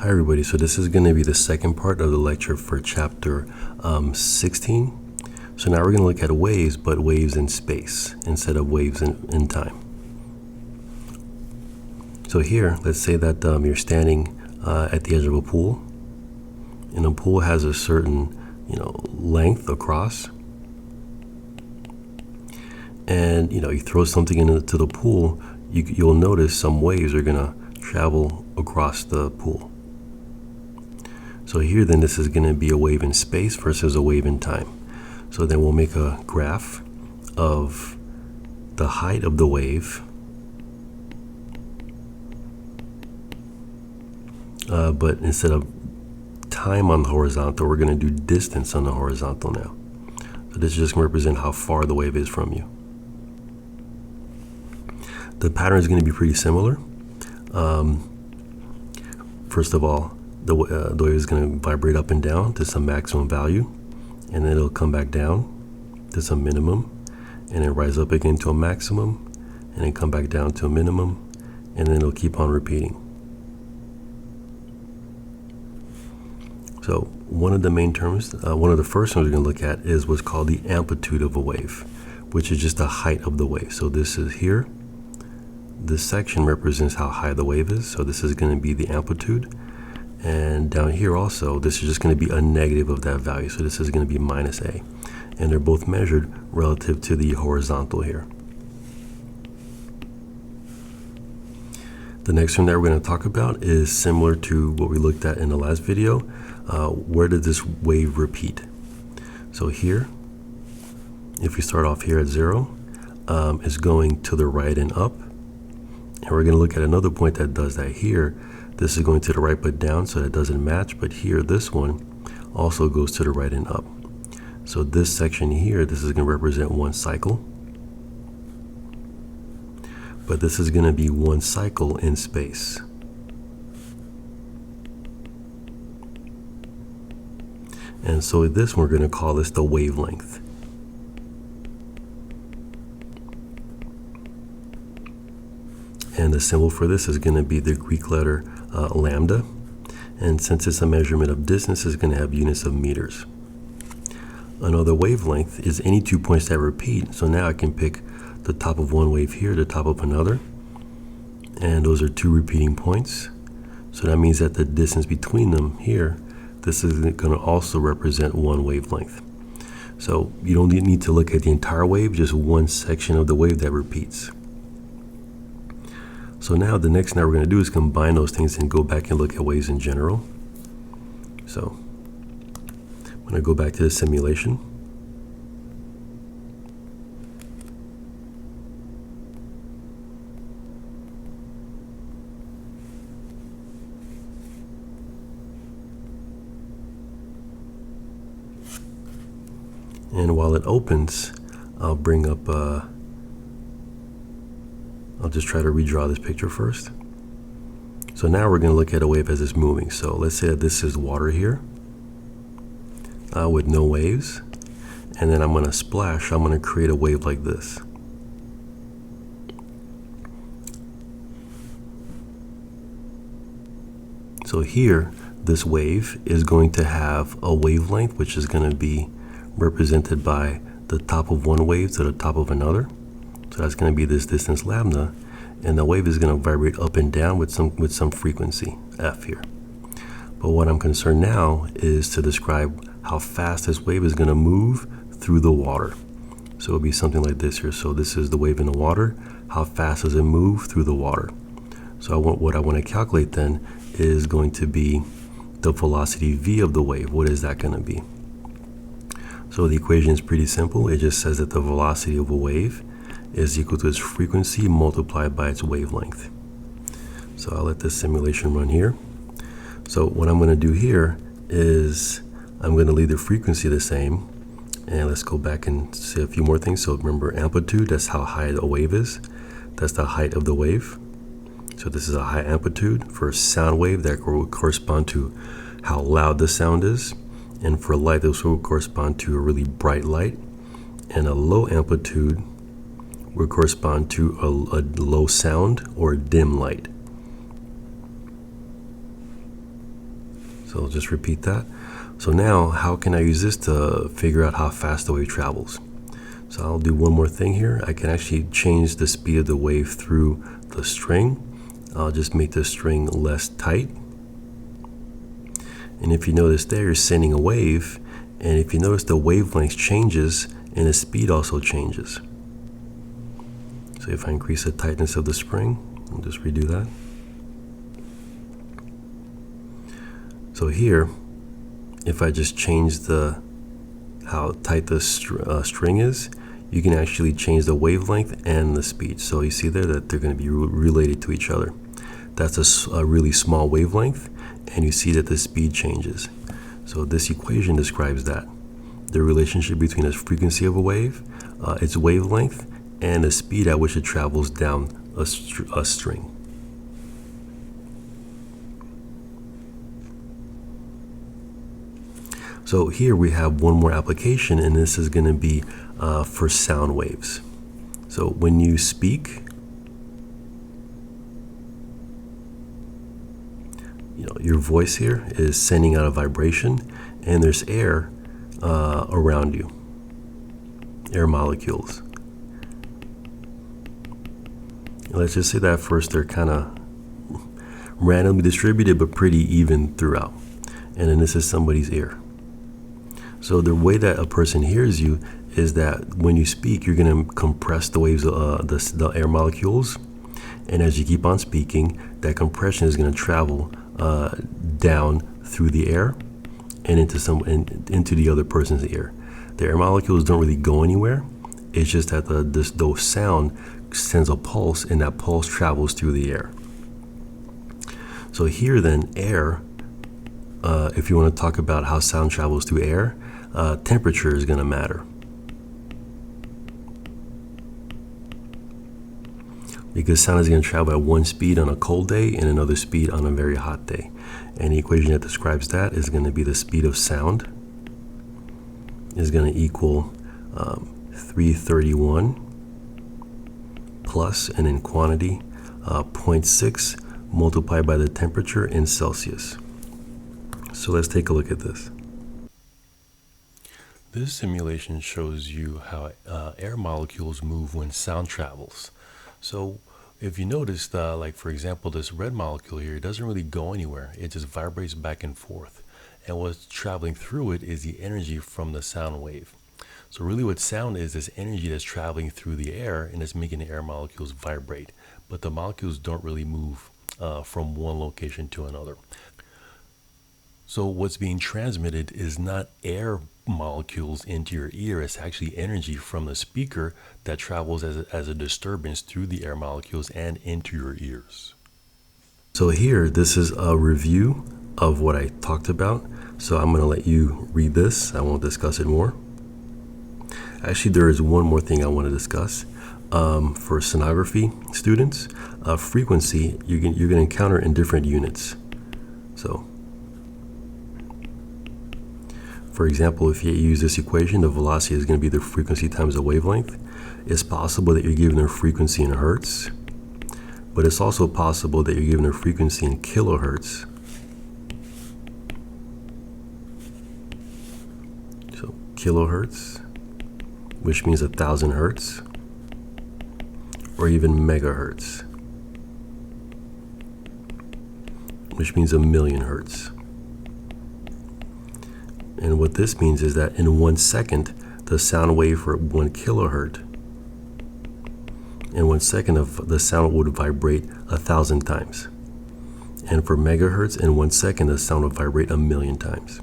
Hi everybody, so this is going to be the second part of the lecture for chapter 16. So now we're going to look at waves, but waves in space instead of waves in time. So here, let's say that you're standing at the edge of a pool, and the pool has a certain length across, and you throw something into the pool, you'll notice some waves are going to travel across the pool. So here then this is going to be a wave in space versus a wave in time. So then we'll make a graph of the height of the wave, but instead of time on the horizontal, we're going to do distance on the horizontal now. So this is just going to represent how far the wave is from you. The pattern is going to be pretty similar. First of all, the wave is going to vibrate up and down to some maximum value, and then it'll come back down to some minimum, and then rise up again to a maximum, and then come back down to a minimum, and then it'll keep on repeating. So one of the main terms, one of the first ones we're going to look at is what's called the amplitude of a wave, which is just the height of the wave. So this is here. This section represents how high the wave is, so this is going to be the amplitude. And down here also, this is just going to be a negative of that value. So this is going to be minus A. And they're both measured relative to the horizontal here. The next one that we're going to talk about is similar to what we looked at in the last video. Where did this wave repeat? So here, if we start off here at 0, it's going to the right and up. And we're going to look at another point that does that here. This is going to the right but down, so that doesn't match. But here, this one also goes to the right and up. So this section here, this is going to represent one cycle. But this is going to be one cycle in space. And so this one, we're going to call this the wavelength. And the symbol for this is going to be the Greek letter lambda. And since it's a measurement of distance, it's going to have units of meters. Another wavelength is any 2 points that repeat. So now I can pick the top of one wave here, the top of another. And those are 2 repeating points. So that means that the distance between them here, this is going to also represent one wavelength. So you don't need to look at the entire wave, just one section of the wave that repeats. So now the next thing that we're going to do is combine those things and go back and look at waves in general. So I'm going to go back to the simulation. And while it opens, I'll bring up I'll just try to redraw this picture first. So now we're going to look at a wave as it's moving. So let's say that this is water here with no waves. And then I'm going to splash. I'm going to create a wave like this. So here, this wave is going to have a wavelength, which is going to be represented by the top of one wave to the top of another. So that's going to be this distance lambda, and the wave is going to vibrate up and down with some frequency, f here. But what I'm concerned now is to describe how fast this wave is going to move through the water. So it'll be something like this here. So this is the wave in the water. How fast does it move through the water? So what I want to calculate then is going to be the velocity v of the wave. What is that going to be? So the equation is pretty simple. It just says that the velocity of a wave is equal to its frequency multiplied by its wavelength. So I'll let this simulation run here. So what I'm going to do here is I'm going to leave the frequency the same. And let's go back and say a few more things. So remember amplitude, that's how high the wave is. That's the height of the wave. So this is a high amplitude. For a sound wave, that will correspond to how loud the sound is. And for light, this will correspond to a really bright light. And a low amplitude would correspond to a low sound or dim light. So I'll just repeat that. So now, how can I use this to figure out how fast the wave travels? So I'll do one more thing here. I can actually change the speed of the wave through the string. I'll just make the string less tight. And if you notice there, you're sending a wave. And if you notice, the wavelength changes and the speed also changes. So if I increase the tightness of the spring, I'll just redo that. So here, if I just change how tight the string is, you can actually change the wavelength and the speed. So you see there that they're going to be related to each other. That's a really small wavelength, and you see that the speed changes. So this equation describes that. The relationship between the frequency of a wave, its wavelength, and the speed at which it travels down a string. So here we have one more application, and this is going to be for sound waves. So when you speak, your voice here is sending out a vibration, and there's air around you, air molecules. Let's just say that first they're kind of randomly distributed but pretty even throughout. And then this is somebody's ear. So the way that a person hears you is that when you speak, you're going to compress the waves, the air molecules. And as you keep on speaking, that compression is going to travel down through the air and into the other person's ear. The air molecules don't really go anywhere. It's just that the sound sends a pulse, and that pulse travels through the air. So here then, air, if you want to talk about how sound travels through air, temperature is going to matter. Because sound is going to travel at one speed on a cold day and another speed on a very hot day. And the equation that describes that is going to be the speed of sound is going to equal 331 plus, and in quantity, 0.6 multiplied by the temperature in Celsius. So let's take a look at this. This simulation shows you how air molecules move when sound travels. So if you notice, like for example, this red molecule here, it doesn't really go anywhere. It just vibrates back and forth. And what's traveling through it is the energy from the sound wave. So really what sound is this energy that's traveling through the air, and it's making the air molecules vibrate. But the molecules don't really move from one location to another. So what's being transmitted is not air molecules into your ear. It's actually energy from the speaker that travels as a disturbance through the air molecules and into your ears. So here, this is a review of what I talked about. So I'm going to let you read this. I won't discuss it more. Actually, there is one more thing I want to discuss. For sonography students, frequency you're going to encounter in different units. So for example, if you use this equation, the velocity is going to be the frequency times the wavelength. It's possible that you're given a frequency in hertz, but it's also possible that you're given a frequency in kilohertz. So kilohertz, which means 1,000 hertz, or even megahertz, which means 1,000,000 hertz. And what this means is that in 1 second, the sound wave for 1 kilohertz, in 1 second of the sound would vibrate 1,000 times. And for megahertz, in 1 second, the sound would vibrate 1,000,000 times.